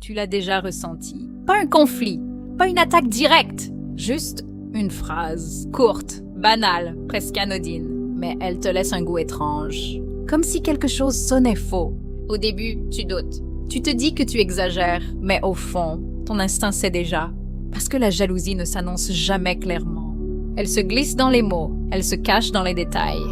tu l'as déjà ressenti. Pas un conflit, pas une attaque directe, juste une phrase courte, banale, presque anodine, mais elle te laisse un goût étrange. Comme si quelque chose sonnait faux. Au début, tu doutes. Tu te dis que tu exagères, mais au fond, ton instinct sait déjà. Parce que la jalousie ne s'annonce jamais clairement. Elle se glisse dans les mots, elle se cache dans les détails.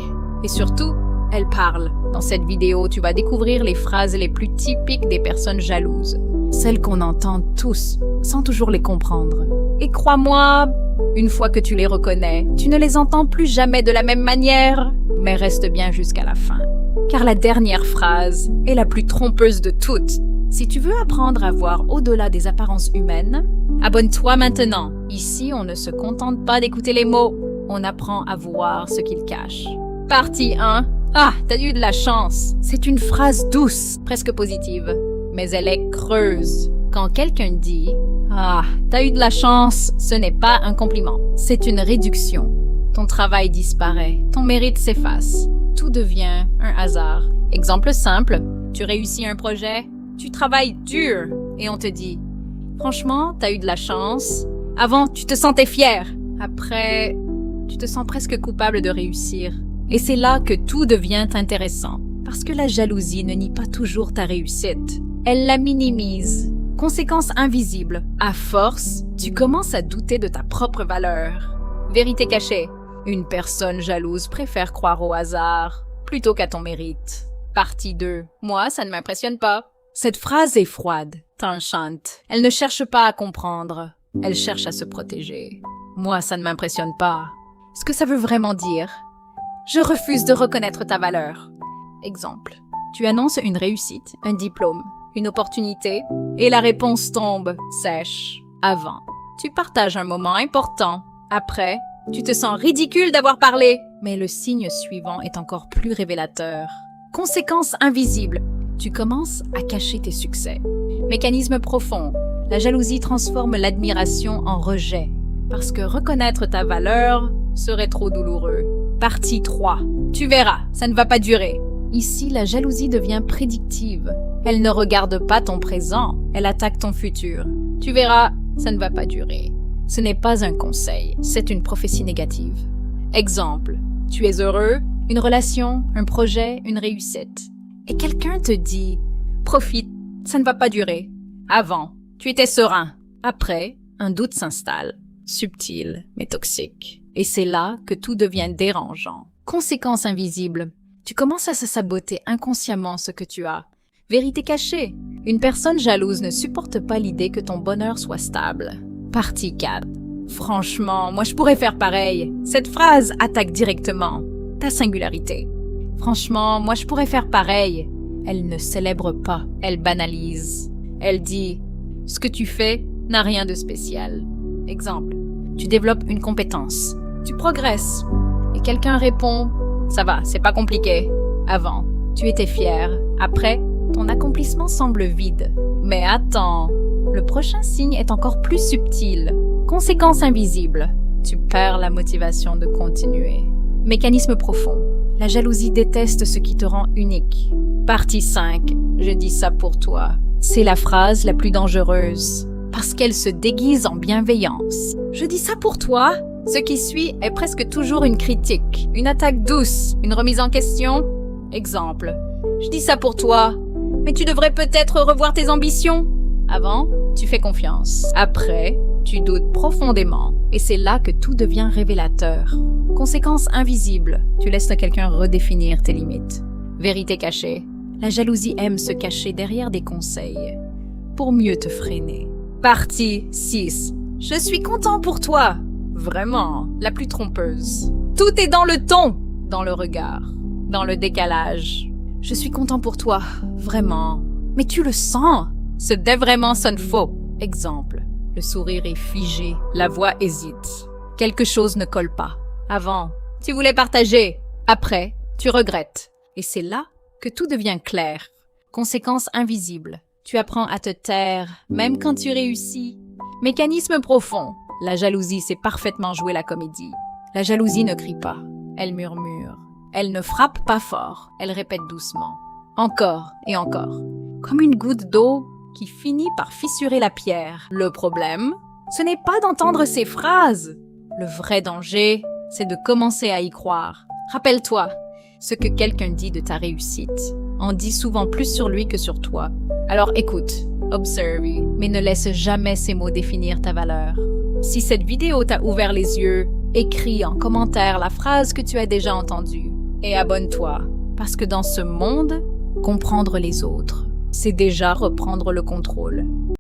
Et surtout, elle parle. Dans cette vidéo, tu vas découvrir les phrases les plus typiques des personnes jalouses. Celles qu'on entend tous, sans toujours les comprendre. Et crois-moi, une fois que tu les reconnais, tu ne les entends plus jamais de la même manière, mais reste bien jusqu'à la fin. Car la dernière phrase est la plus trompeuse de toutes. Si tu veux apprendre à voir au-delà des apparences humaines, abonne-toi maintenant. Ici, on ne se contente pas d'écouter les mots, on apprend à voir ce qu'ils cachent. Partie 1. Ah, t'as eu de la chance. C'est une phrase douce, presque positive, mais elle est creuse. Quand quelqu'un dit « Ah, t'as eu de la chance », ce n'est pas un compliment, c'est une réduction. Ton travail disparaît, ton mérite s'efface, tout devient un hasard. Exemple simple, tu réussis un projet, tu travailles dur et on te dit « Franchement, t'as eu de la chance. Avant, tu te sentais fier. Après, tu te sens presque coupable de réussir. » Et c'est là que tout devient intéressant, parce que la jalousie ne nie pas toujours ta réussite. Elle la minimise. Conséquence invisible. À force, tu commences à douter de ta propre valeur. Vérité cachée. Une personne jalouse préfère croire au hasard plutôt qu'à ton mérite. Partie 2. Moi, ça ne m'impressionne pas. Cette phrase est froide, t'enchante. Elle ne cherche pas à comprendre. Elle cherche à se protéger. Moi, ça ne m'impressionne pas. Ce que ça veut vraiment dire, je refuse de reconnaître ta valeur. Exemple. Tu annonces une réussite, un diplôme, une opportunité, et la réponse tombe sèche. Avant, tu partages un moment important. Après, tu te sens ridicule d'avoir parlé. Mais le signe suivant est encore plus révélateur. Conséquence invisible. Tu commences à cacher tes succès. Mécanisme profond. La jalousie transforme l'admiration en rejet. Parce que reconnaître ta valeur serait trop douloureux. Partie 3. Tu verras, ça ne va pas durer. Ici, la jalousie devient prédictive. Elle ne regarde pas ton présent, elle attaque ton futur. Tu verras, ça ne va pas durer. Ce n'est pas un conseil, c'est une prophétie négative. Exemple, tu es heureux, une relation, un projet, une réussite. Et quelqu'un te dit, profite, ça ne va pas durer. Avant, tu étais serein. Après, un doute s'installe, subtil mais toxique. Et c'est là que tout devient dérangeant. Conséquence invisible. Tu commences à se saboter inconsciemment ce que tu as. Vérité cachée. Une personne jalouse ne supporte pas l'idée que ton bonheur soit stable. Partie 4. Franchement, moi je pourrais faire pareil. Cette phrase attaque directement ta singularité. Franchement, moi je pourrais faire pareil. Elle ne célèbre pas, elle banalise. Elle dit « Ce que tu fais n'a rien de spécial ». Exemple. Tu développes une compétence. Tu progresses. Et quelqu'un répond « Ça va, c'est pas compliqué ». Avant, tu étais fier. Après, ton accomplissement semble vide. Mais attends, le prochain signe est encore plus subtil. Conséquence invisible. Tu perds la motivation de continuer. Mécanisme profond. La jalousie déteste ce qui te rend unique. Partie 5. Je dis ça pour toi. C'est la phrase la plus dangereuse. Parce qu'elle se déguise en bienveillance. Je dis ça pour toi. Ce qui suit est presque toujours une critique, une attaque douce, une remise en question. Exemple. Je dis ça pour toi, mais tu devrais peut-être revoir tes ambitions. Avant, tu fais confiance. Après, tu doutes profondément. Et c'est là que tout devient révélateur. Conséquence invisible. Tu laisses quelqu'un redéfinir tes limites. Vérité cachée. La jalousie aime se cacher derrière des conseils pour mieux te freiner. Partie 6. Je suis content pour toi. Vraiment, la plus trompeuse. Tout est dans le ton, dans le regard, dans le décalage. Je suis content pour toi, vraiment. Mais tu le sens. Ce « dès » vraiment sonne faux. Exemple, le sourire est figé, la voix hésite. Quelque chose ne colle pas. Avant, tu voulais partager. Après, tu regrettes. Et c'est là que tout devient clair. Conséquence invisible. Tu apprends à te taire, même quand tu réussis. Mécanisme profond. La jalousie sait parfaitement jouer la comédie. La jalousie ne crie pas. Elle murmure. Elle ne frappe pas fort. Elle répète doucement. Encore et encore. Comme une goutte d'eau qui finit par fissurer la pierre. Le problème, ce n'est pas d'entendre ces phrases. Le vrai danger, c'est de commencer à y croire. Rappelle-toi, ce que quelqu'un dit de ta réussite en dit souvent plus sur lui que sur toi. Alors écoute, observe, mais ne laisse jamais ces mots définir ta valeur. Si cette vidéo t'a ouvert les yeux, écris en commentaire la phrase que tu as déjà entendue et abonne-toi, parce que dans ce monde, comprendre les autres, c'est déjà reprendre le contrôle.